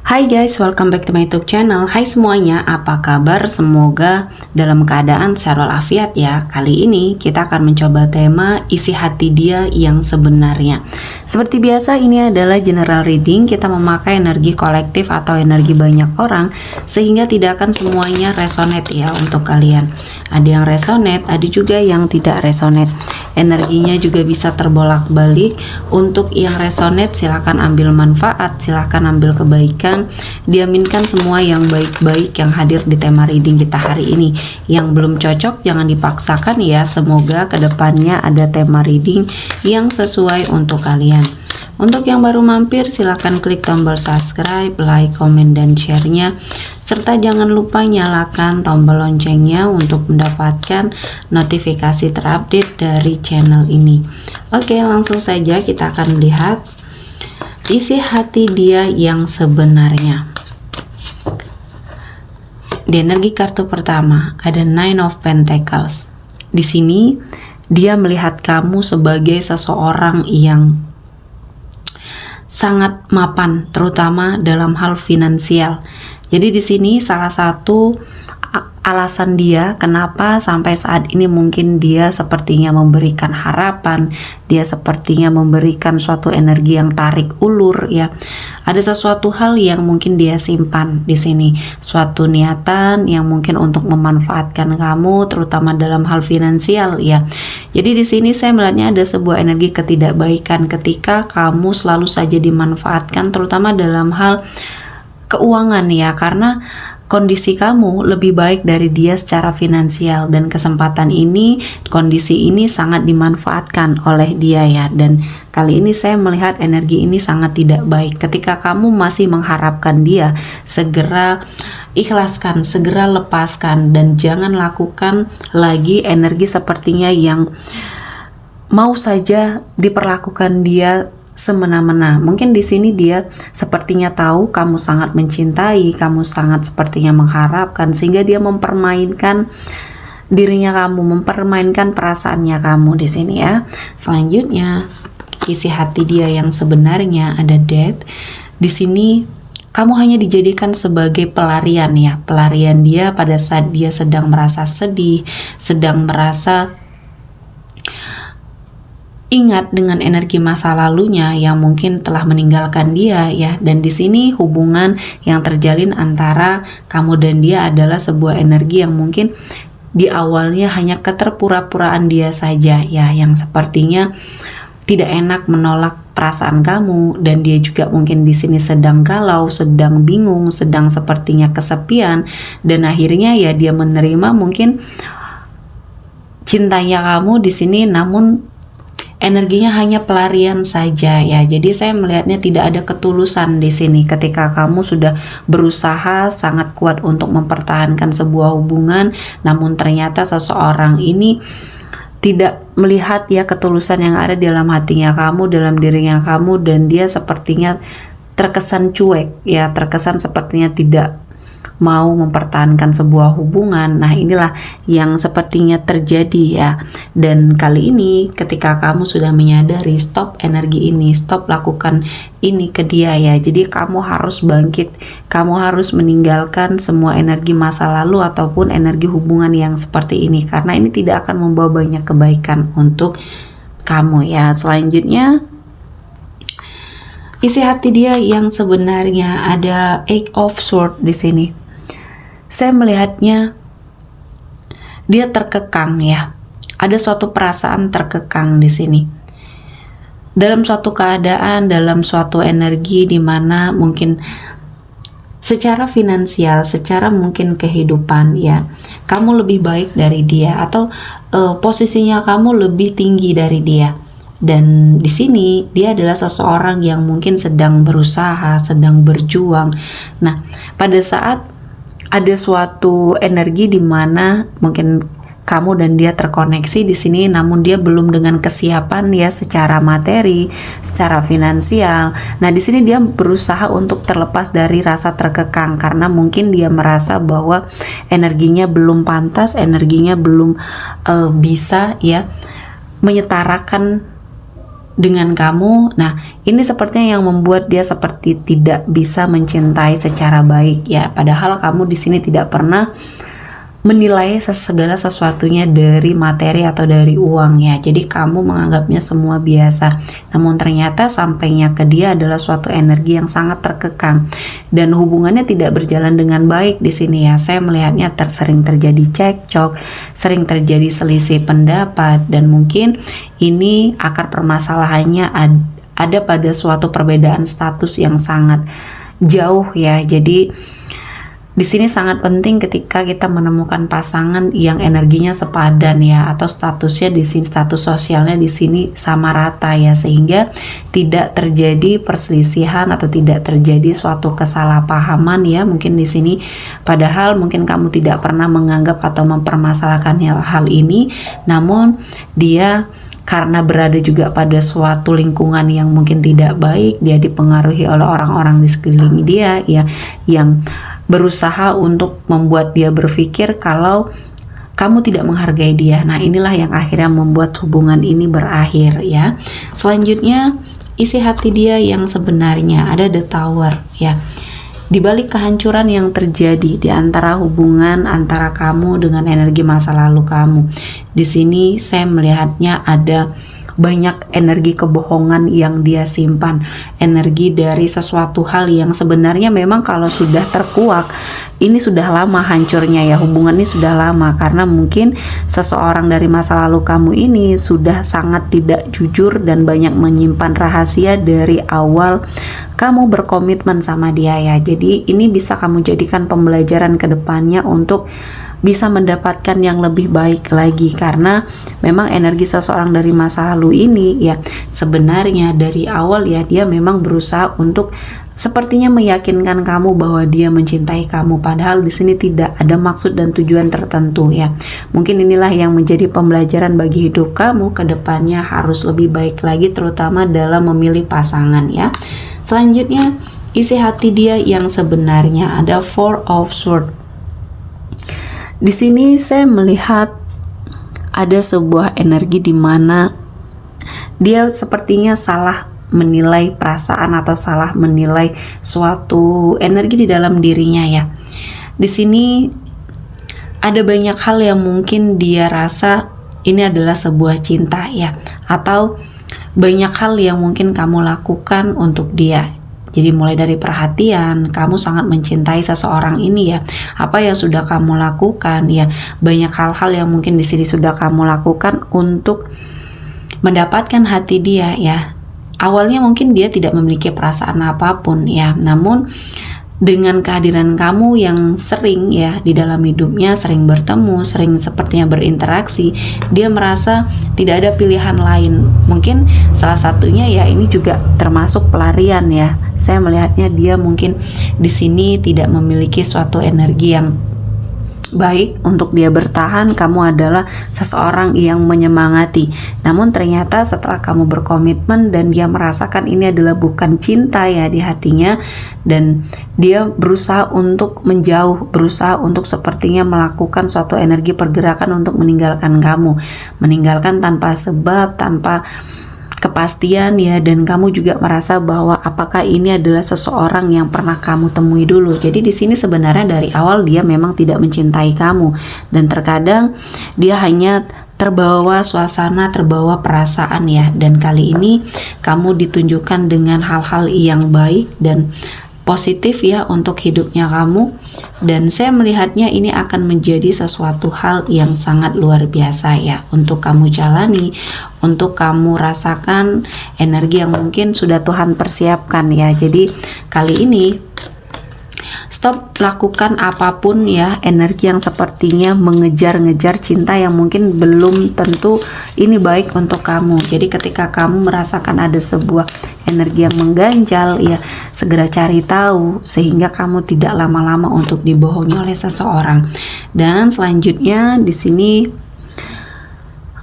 Hai guys, welcome back to my YouTube channel. Hai semuanya, apa kabar? Semoga dalam keadaan sehat walafiat ya. Kali ini kita akan mencoba tema isi hati dia yang sebenarnya. Seperti biasa, ini adalah general reading. Kita memakai energi kolektif atau energi banyak orang, sehingga tidak akan semuanya resonate ya untuk kalian. Ada yang resonate, ada juga yang tidak resonate. Energinya juga bisa terbolak-balik. Untuk yang resonate, silahkan ambil manfaat, silahkan ambil kebaikan. Diaminkan semua yang baik-baik yang hadir di tema reading kita hari ini. Yang belum cocok jangan dipaksakan ya. Semoga kedepannya ada tema reading yang sesuai untuk kalian. Untuk yang baru mampir, silahkan klik tombol subscribe, like, komen, dan share-nya. Serta jangan lupa nyalakan tombol loncengnya untuk mendapatkan notifikasi terupdate dari channel ini. Oke, langsung saja kita akan lihat isi hati dia yang sebenarnya. Di energi kartu pertama ada Nine of Pentacles. Di sini dia melihat kamu sebagai seseorang yang sangat mapan, terutama dalam hal finansial. Jadi di sini salah satu alasan dia kenapa sampai saat ini mungkin dia sepertinya memberikan harapan, dia sepertinya memberikan suatu energi yang tarik ulur ya. Ada sesuatu hal yang mungkin dia simpan di sini, suatu niatan yang mungkin untuk memanfaatkan kamu terutama dalam hal finansial ya. Jadi di sini saya melihatnya ada sebuah energi ketidakbaikan ketika kamu selalu saja dimanfaatkan terutama dalam hal keuangan ya, karena kondisi kamu lebih baik dari dia secara finansial dan kesempatan ini, kondisi ini sangat dimanfaatkan oleh dia ya. Dan kali ini saya melihat energi ini sangat tidak baik ketika kamu masih mengharapkan dia. Segera ikhlaskan, segera lepaskan, dan jangan lakukan lagi energi sepertinya yang mau saja diperlakukan dia semena-mena. Mungkin di sini dia sepertinya tahu kamu sangat mencintai, kamu sangat sepertinya mengharapkan, sehingga dia mempermainkan dirinya kamu, mempermainkan perasaannya kamu di sini ya. Selanjutnya, isi hati dia yang sebenarnya ada Death. Di sini kamu hanya dijadikan sebagai pelarian ya, pelarian dia pada saat dia sedang merasa sedih, sedang merasa ingat dengan energi masa lalunya yang mungkin telah meninggalkan dia ya. Dan di sini hubungan yang terjalin antara kamu dan dia adalah sebuah energi yang mungkin di awalnya hanya keterpura-puraan dia saja ya, yang sepertinya tidak enak menolak perasaan kamu, dan dia juga mungkin di sini sedang galau, sedang bingung, sedang sepertinya kesepian, dan akhirnya ya dia menerima mungkin cintanya kamu di sini, namun energinya hanya pelarian saja ya. Jadi saya melihatnya tidak ada ketulusan di sini ketika kamu sudah berusaha sangat kuat untuk mempertahankan sebuah hubungan, namun ternyata seseorang ini tidak melihat ya ketulusan yang ada dalam hatinya kamu, dalam dirinya kamu, dan dia sepertinya terkesan cuek ya, terkesan sepertinya tidak mau mempertahankan sebuah hubungan. Nah, inilah yang sepertinya terjadi ya. Dan kali ini ketika kamu sudah menyadari, stop energi ini, stop lakukan ini ke dia ya. Jadi kamu harus bangkit, kamu harus meninggalkan semua energi masa lalu ataupun energi hubungan yang seperti ini, karena ini tidak akan membawa banyak kebaikan untuk kamu ya. Selanjutnya, isi hati dia yang sebenarnya ada Eight of Swords di sini. Saya melihatnya dia terkekang ya. Ada suatu perasaan terkekang di sini. Dalam suatu keadaan, dalam suatu energi di mana mungkin secara finansial, secara mungkin kehidupan ya, kamu lebih baik dari dia, atau posisinya kamu lebih tinggi dari dia. Dan di sini dia adalah seseorang yang mungkin sedang berusaha, sedang berjuang. Nah, pada saat ada suatu energi di mana mungkin kamu dan dia terkoneksi di sini, namun dia belum dengan kesiapan ya secara materi, secara finansial. Nah, di sini dia berusaha untuk terlepas dari rasa terkekang karena mungkin dia merasa bahwa energinya belum pantas, energinya belum bisa ya menyetarakan dengan kamu. Nah, ini sepertinya yang membuat dia seperti tidak bisa mencintai secara baik ya. Padahal kamu di sini tidak pernah menilai segala sesuatunya dari materi atau dari uang ya. Jadi kamu menganggapnya semua biasa. Namun ternyata sampainya ke dia adalah suatu energi yang sangat terkekang dan hubungannya tidak berjalan dengan baik di sini ya. Saya melihatnya sering terjadi cekcok, sering terjadi selisih pendapat, dan mungkin ini akar permasalahannya ada pada suatu perbedaan status yang sangat jauh ya. Jadi di sini sangat penting ketika kita menemukan pasangan yang energinya sepadan ya, atau statusnya di sini, status sosialnya di sini sama rata ya, sehingga tidak terjadi perselisihan atau tidak terjadi suatu kesalahpahaman ya. Mungkin di sini padahal mungkin kamu tidak pernah menganggap atau mempermasalahkan hal ini, namun dia karena berada juga pada suatu lingkungan yang mungkin tidak baik, dia dipengaruhi oleh orang-orang di sekeliling dia ya, yang berusaha untuk membuat dia berpikir kalau kamu tidak menghargai dia. Nah, inilah yang akhirnya membuat hubungan ini berakhir ya. Selanjutnya, isi hati dia yang sebenarnya, ada The Tower ya. Di balik kehancuran yang terjadi di antara hubungan antara kamu dengan energi masa lalu kamu, di sini saya melihatnya ada banyak energi kebohongan yang dia simpan, energi dari sesuatu hal yang sebenarnya memang kalau sudah terkuak, ini sudah lama hancurnya ya, hubungan ini sudah lama, karena mungkin seseorang dari masa lalu kamu ini sudah sangat tidak jujur dan banyak menyimpan rahasia dari awal kamu berkomitmen sama dia ya. Jadi ini bisa kamu jadikan pembelajaran ke depannya untuk bisa mendapatkan yang lebih baik lagi, karena memang energi seseorang dari masa lalu ini ya sebenarnya dari awal ya dia memang berusaha untuk sepertinya meyakinkan kamu bahwa dia mencintai kamu, padahal di sini tidak ada maksud dan tujuan tertentu ya. Mungkin inilah yang menjadi pembelajaran bagi hidup kamu ke depannya, harus lebih baik lagi terutama dalam memilih pasangan ya. Selanjutnya, isi hati dia yang sebenarnya, ada Four of Swords. Di sini saya melihat ada sebuah energi di mana dia sepertinya salah menilai perasaan atau salah menilai suatu energi di dalam dirinya ya. Di sini ada banyak hal yang mungkin dia rasa ini adalah sebuah cinta ya, atau banyak hal yang mungkin kamu lakukan untuk dia. Jadi mulai dari perhatian, kamu sangat mencintai seseorang ini ya. Apa yang sudah kamu lakukan ya, banyak hal-hal yang mungkin di sini sudah kamu lakukan untuk mendapatkan hati dia ya. Awalnya mungkin dia tidak memiliki perasaan apapun ya, namun dengan kehadiran kamu yang sering ya di dalam hidupnya, sering bertemu, sering sepertinya berinteraksi, dia merasa tidak ada pilihan lain. Mungkin salah satunya ya ini juga termasuk pelarian ya. Saya melihatnya dia mungkin di sini tidak memiliki suatu energi yang baik untuk dia bertahan. Kamu adalah seseorang yang menyemangati, namun ternyata setelah kamu berkomitmen dan dia merasakan ini adalah bukan cinta ya di hatinya, dan dia berusaha untuk menjauh, berusaha untuk sepertinya melakukan suatu energi pergerakan untuk meninggalkan kamu, meninggalkan tanpa sebab, tanpa kepastian ya, dan kamu juga merasa bahwa apakah ini adalah seseorang yang pernah kamu temui dulu. Jadi di sini sebenarnya dari awal dia memang tidak mencintai kamu, dan terkadang dia hanya terbawa suasana, terbawa perasaan ya. Dan kali ini kamu ditunjukkan dengan hal-hal yang baik dan positif ya untuk hidupnya kamu, dan saya melihatnya ini akan menjadi sesuatu hal yang sangat luar biasa ya untuk kamu jalani, untuk kamu rasakan energi yang mungkin sudah Tuhan persiapkan ya. Jadi kali ini stop lakukan apapun ya, energi yang sepertinya mengejar-ngejar cinta yang mungkin belum tentu ini baik untuk kamu. Jadi ketika kamu merasakan ada sebuah energi yang mengganjal ya, segera cari tahu sehingga kamu tidak lama-lama untuk dibohongi oleh seseorang. Dan selanjutnya di sini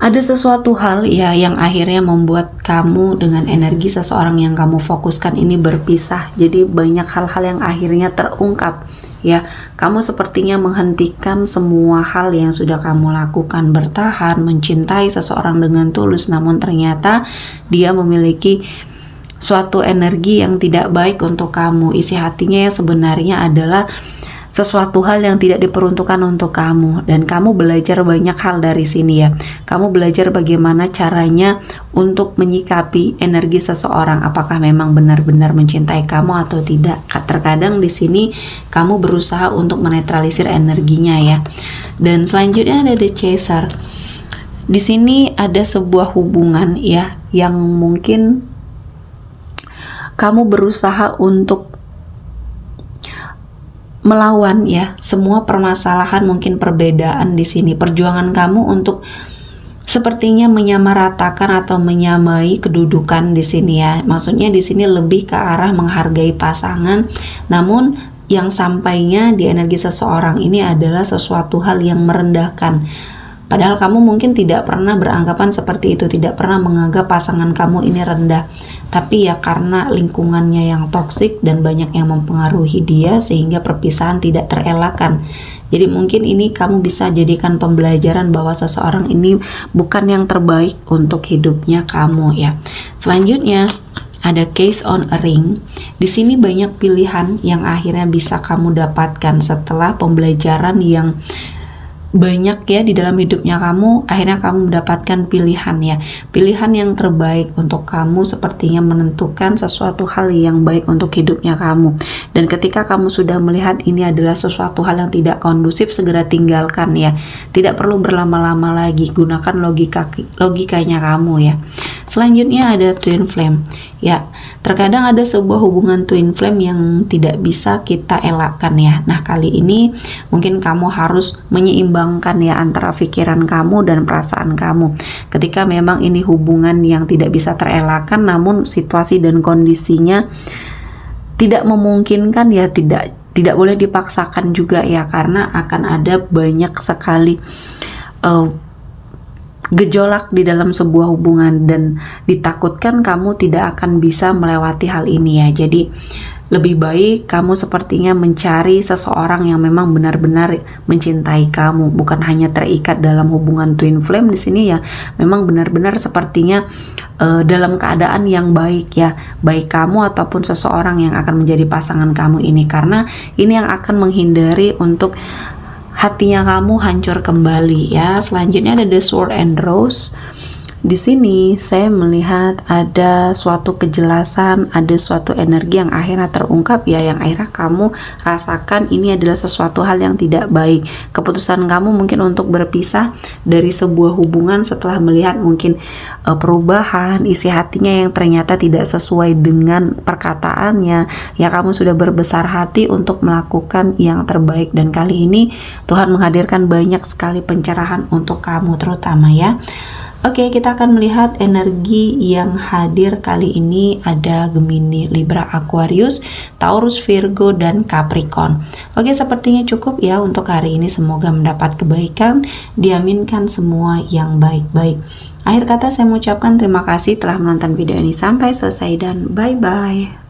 ada sesuatu hal ya yang akhirnya membuat kamu dengan energi seseorang yang kamu fokuskan ini berpisah. Jadi banyak hal-hal yang akhirnya terungkap ya. Kamu sepertinya menghentikan semua hal yang sudah kamu lakukan, bertahan mencintai seseorang dengan tulus, namun ternyata dia memiliki suatu energi yang tidak baik untuk kamu. Isi hatinya yang sebenarnya adalah sesuatu hal yang tidak diperuntukkan untuk kamu, dan kamu belajar banyak hal dari sini ya. Kamu belajar bagaimana caranya untuk menyikapi energi seseorang, apakah memang benar-benar mencintai kamu atau tidak. Terkadang di sini kamu berusaha untuk menetralisir energinya ya. Dan selanjutnya ada The Chaser. Di sini ada sebuah hubungan ya yang mungkin kamu berusaha untuk melawan ya semua permasalahan, mungkin perbedaan di sini. Perjuangan kamu untuk sepertinya menyamaratakan atau menyamai kedudukan di sini ya. Maksudnya di sini lebih ke arah menghargai pasangan, namun yang sampainya di energi seseorang ini adalah sesuatu hal yang merendahkan. Padahal kamu mungkin tidak pernah beranggapan seperti itu, tidak pernah menganggap pasangan kamu ini rendah. Tapi ya karena lingkungannya yang toksik dan banyak yang mempengaruhi dia, sehingga perpisahan tidak terelakkan. Jadi mungkin ini kamu bisa jadikan pembelajaran bahwa seseorang ini bukan yang terbaik untuk hidupnya kamu ya. Selanjutnya ada Case on a Ring. Di sini banyak pilihan yang akhirnya bisa kamu dapatkan setelah pembelajaran yang banyak ya di dalam hidupnya kamu. Akhirnya kamu mendapatkan pilihan ya, pilihan yang terbaik untuk kamu, sepertinya menentukan sesuatu hal yang baik untuk hidupnya kamu. Dan ketika kamu sudah melihat ini adalah sesuatu hal yang tidak kondusif, segera tinggalkan ya. Tidak perlu berlama-lama lagi, gunakan logikanya kamu ya. Selanjutnya ada Twin Flame ya. Terkadang ada sebuah hubungan twin flame yang tidak bisa kita elakkan ya. Nah kali ini mungkin kamu harus menyeimbangkan ya antara pikiran kamu dan perasaan kamu. Ketika memang ini hubungan yang tidak bisa terelakkan, namun situasi dan kondisinya tidak memungkinkan ya, tidak boleh dipaksakan juga ya, karena akan ada banyak sekali gejolak di dalam sebuah hubungan dan ditakutkan kamu tidak akan bisa melewati hal ini ya. Jadi lebih baik kamu sepertinya mencari seseorang yang memang benar-benar mencintai kamu, bukan hanya terikat dalam hubungan twin flame di sini ya. Memang benar-benar sepertinya dalam keadaan yang baik ya, baik kamu ataupun seseorang yang akan menjadi pasangan kamu ini, karena ini yang akan menghindari untuk hatinya kamu hancur kembali ya. Selanjutnya ada The Sword and Rose. Di sini saya melihat ada suatu kejelasan, ada suatu energi yang akhirnya terungkap ya, yang akhirnya kamu rasakan ini adalah sesuatu hal yang tidak baik. Keputusan kamu mungkin untuk berpisah dari sebuah hubungan setelah melihat mungkin perubahan isi hatinya yang ternyata tidak sesuai dengan perkataannya ya. Kamu sudah berbesar hati untuk melakukan yang terbaik, dan kali ini Tuhan menghadirkan banyak sekali pencerahan untuk kamu terutama ya. Oke, kita akan melihat energi yang hadir kali ini. Ada Gemini, Libra, Aquarius, Taurus, Virgo, dan Capricorn. Oke, sepertinya cukup ya untuk hari ini. Semoga mendapat kebaikan, diaminkan semua yang baik-baik. Akhir kata saya mengucapkan terima kasih telah menonton video ini sampai selesai, dan bye-bye.